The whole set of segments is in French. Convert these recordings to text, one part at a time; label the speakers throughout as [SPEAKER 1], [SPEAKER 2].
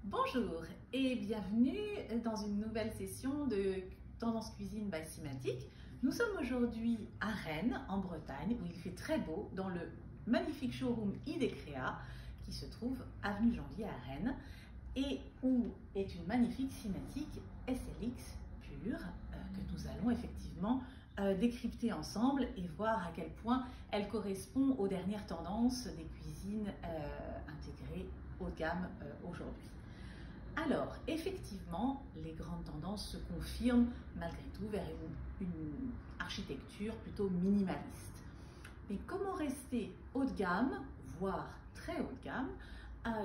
[SPEAKER 1] Bonjour et bienvenue dans une nouvelle session de Tendance Cuisine by Simatic. Nous sommes aujourd'hui à Rennes, en Bretagne, où il fait très beau, dans le magnifique showroom Idecrea, qui se trouve avenue Janvier à Rennes, et où est une magnifique Simatic SLX pure, que nous allons effectivement décrypter ensemble et voir à quel point elle correspond aux dernières tendances des cuisines intégrées haut de gamme aujourd'hui. Alors, effectivement, les grandes tendances se confirment malgré tout vers une architecture plutôt minimaliste. Mais comment rester haut de gamme, voire très haut de gamme,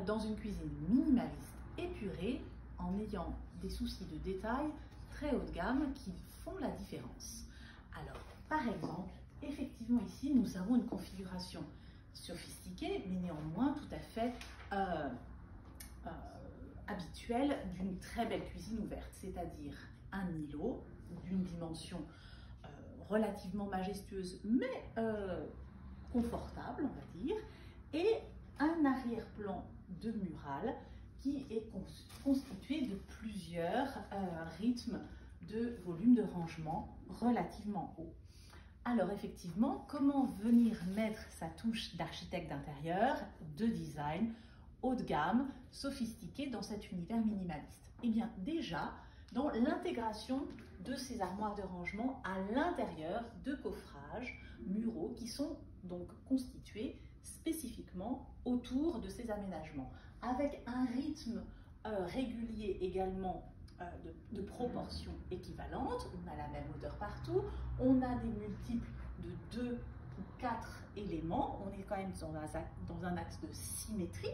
[SPEAKER 1] dans une cuisine minimaliste épurée en ayant des soucis de détail très haut de gamme qui font la différence? Alors, par exemple, effectivement ici, nous avons une configuration sophistiquée, mais néanmoins tout à fait habituelle d'une très belle cuisine ouverte, c'est-à-dire un îlot d'une dimension relativement majestueuse, mais confortable, on va dire, et un arrière-plan de mural qui est constitué de plusieurs rythmes de volume de rangement relativement haut. Alors effectivement, comment venir mettre sa touche d'architecte d'intérieur, de design, haut de gamme, sophistiqué dans cet univers minimaliste? Eh bien déjà, dans l'intégration de ces armoires de rangement à l'intérieur de coffrages muraux qui sont donc constitués spécifiquement autour de ces aménagements, avec un rythme régulier également de proportions équivalentes. On a la même hauteur partout, on a des multiples de 2 ou 4 éléments, on est quand même dans un axe de symétrie,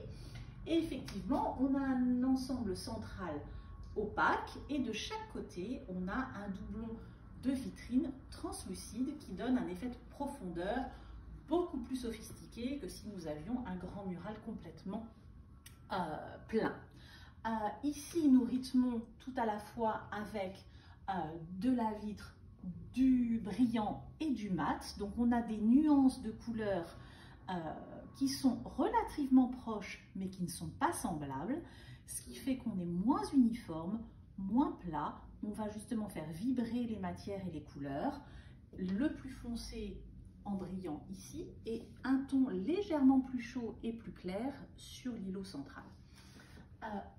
[SPEAKER 1] et effectivement on a un ensemble central opaque, et de chaque côté on a un doublon de vitrine translucide qui donne un effet de profondeur beaucoup plus sophistiqué que si nous avions un grand mural complètement plein. Ici, nous rythmons tout à la fois avec de la vitre, du brillant et du mat. Donc, on a des nuances de couleurs qui sont relativement proches, mais qui ne sont pas semblables, ce qui fait qu'on est moins uniforme, moins plat. On va justement faire vibrer les matières et les couleurs. Le plus foncé en brillant ici et un ton légèrement plus chaud et plus clair sur l'îlot central.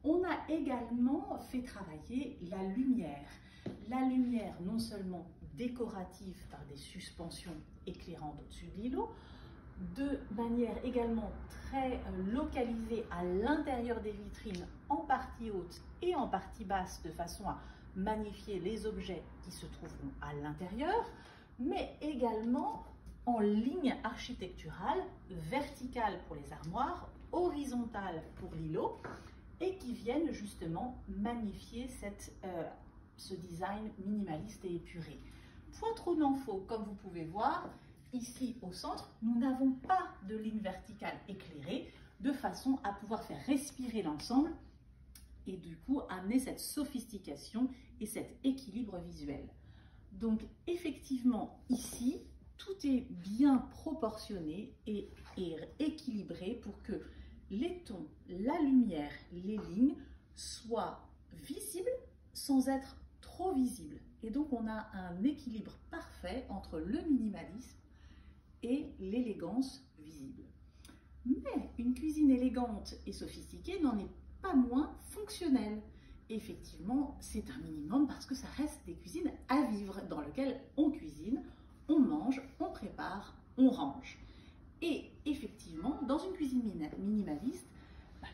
[SPEAKER 1] On a également fait travailler la lumière. La lumière non seulement décorative par des suspensions éclairantes au-dessus de l'îlot, de manière également très localisée à l'intérieur des vitrines, en partie haute et en partie basse, de façon à magnifier les objets qui se trouveront à l'intérieur, mais également en ligne architecturale, verticale pour les armoires, horizontale pour l'îlot, et qui viennent justement magnifier ce design minimaliste et épuré. Point trop n'en faut, comme vous pouvez voir, ici au centre, nous n'avons pas de ligne verticale éclairée, de façon à pouvoir faire respirer l'ensemble et du coup amener cette sophistication et cet équilibre visuel. Donc effectivement, ici, tout est bien proportionné et équilibré pour que les tons, la lumière, les lignes soient visibles sans être trop visibles. Et donc on a un équilibre parfait entre le minimalisme et l'élégance visible. Mais une cuisine élégante et sophistiquée n'en est pas moins fonctionnelle. Effectivement, c'est un minimum parce que ça reste des cuisines à vivre dans lesquelles on cuisine, on mange, on prépare, on range. Et effectivement, dans une cuisine minimaliste,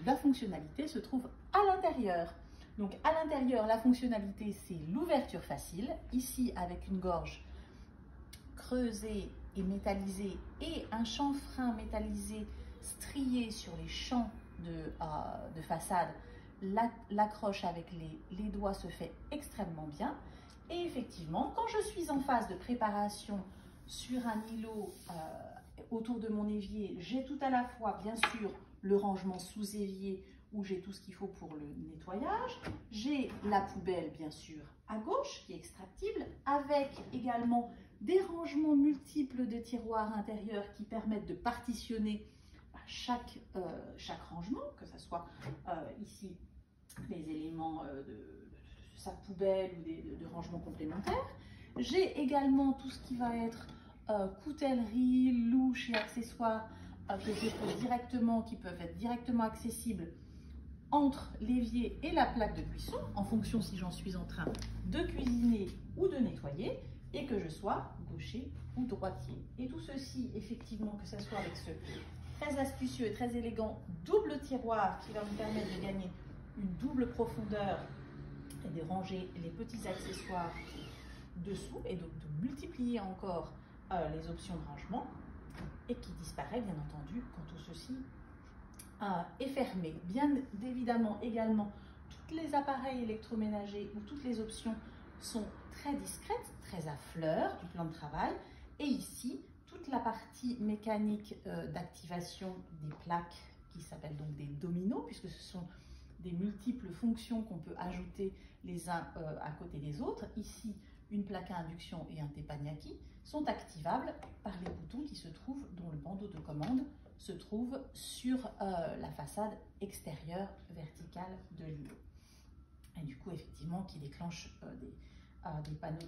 [SPEAKER 1] la fonctionnalité se trouve à l'intérieur. Donc à l'intérieur, la fonctionnalité, c'est l'ouverture facile, ici avec une gorge creusée et métallisée et un chanfrein métallisé strié sur les champs de façade. L'accroche avec les doigts se fait extrêmement bien. Et effectivement, quand je suis en phase de préparation sur un îlot autour de mon évier, j'ai tout à la fois, bien sûr, le rangement sous évier où j'ai tout ce qu'il faut pour le nettoyage. J'ai la poubelle, bien sûr, à gauche, qui est extractible, avec également des rangements multiples de tiroirs intérieurs qui permettent de partitionner chaque rangement, que ce soit ici les éléments de sac poubelle ou de rangement complémentaire. J'ai également tout ce qui va être coutellerie, louche et accessoires que je pose directement, qui peuvent être directement accessibles entre l'évier et la plaque de cuisson, en fonction si j'en suis en train de cuisiner ou de nettoyer, et que je sois gaucher ou droitier. Et tout ceci, effectivement, que ce soit avec ce très astucieux et très élégant double tiroir qui va me permettre de gagner une double profondeur et de ranger les petits accessoires dessous, et donc de multiplier encore les options de rangement, et qui disparaît bien entendu quand tout ceci est fermé. Bien évidemment également, tous les appareils électroménagers ou toutes les options sont très discrètes, très à fleur du plan de travail. Et ici, toute la partie mécanique d'activation des plaques, qui s'appellent donc des dominos, puisque ce sont des multiples fonctions qu'on peut ajouter les uns à côté des autres. Ici, une plaque à induction et un teppanyaki sont activables par les boutons qui se trouvent, dont le bandeau de commande se trouve sur la façade extérieure verticale de l'îlot. Et du coup, effectivement, qui déclenche des panneaux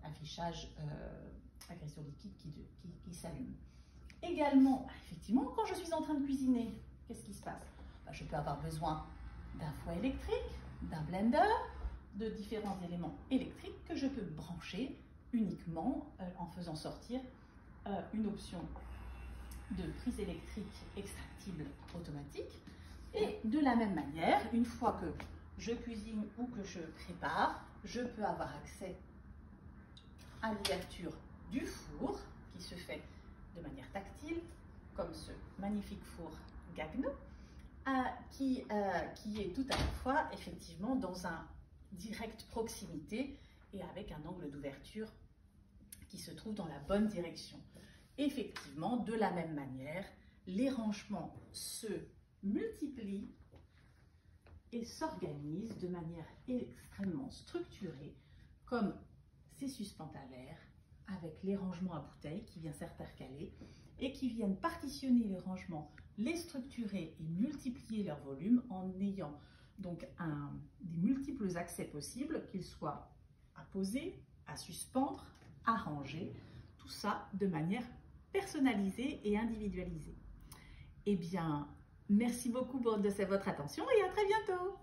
[SPEAKER 1] d'affichage agression liquide qui s'allument. Également, effectivement, quand je suis en train de cuisiner, qu'est-ce qui se passe? Je peux avoir besoin d'un fouet électrique, d'un blender, de différents éléments électriques que je peux brancher uniquement en faisant sortir une option de prise électrique extractible automatique. Et de la même manière, une fois que je cuisine ou que je prépare, je peux avoir accès à l'ouverture du four qui se fait de manière tactile, comme ce magnifique four Gagno, qui est tout à la fois effectivement dans un direct proximité et avec un angle d'ouverture qui se trouve dans la bonne direction. Effectivement, de la même manière, les rangements se multiplient et s'organisent de manière extrêmement structurée, comme ces suspentes à verre avec les rangements à bouteilles qui viennent s'intercaler et qui viennent partitionner les rangements, les structurer et multiplier leur volume en ayant donc des multiples accès possibles, qu'ils soient à poser, à suspendre, à ranger, tout ça de manière personnalisée et individualisée. Eh bien, merci beaucoup de votre attention et à très bientôt.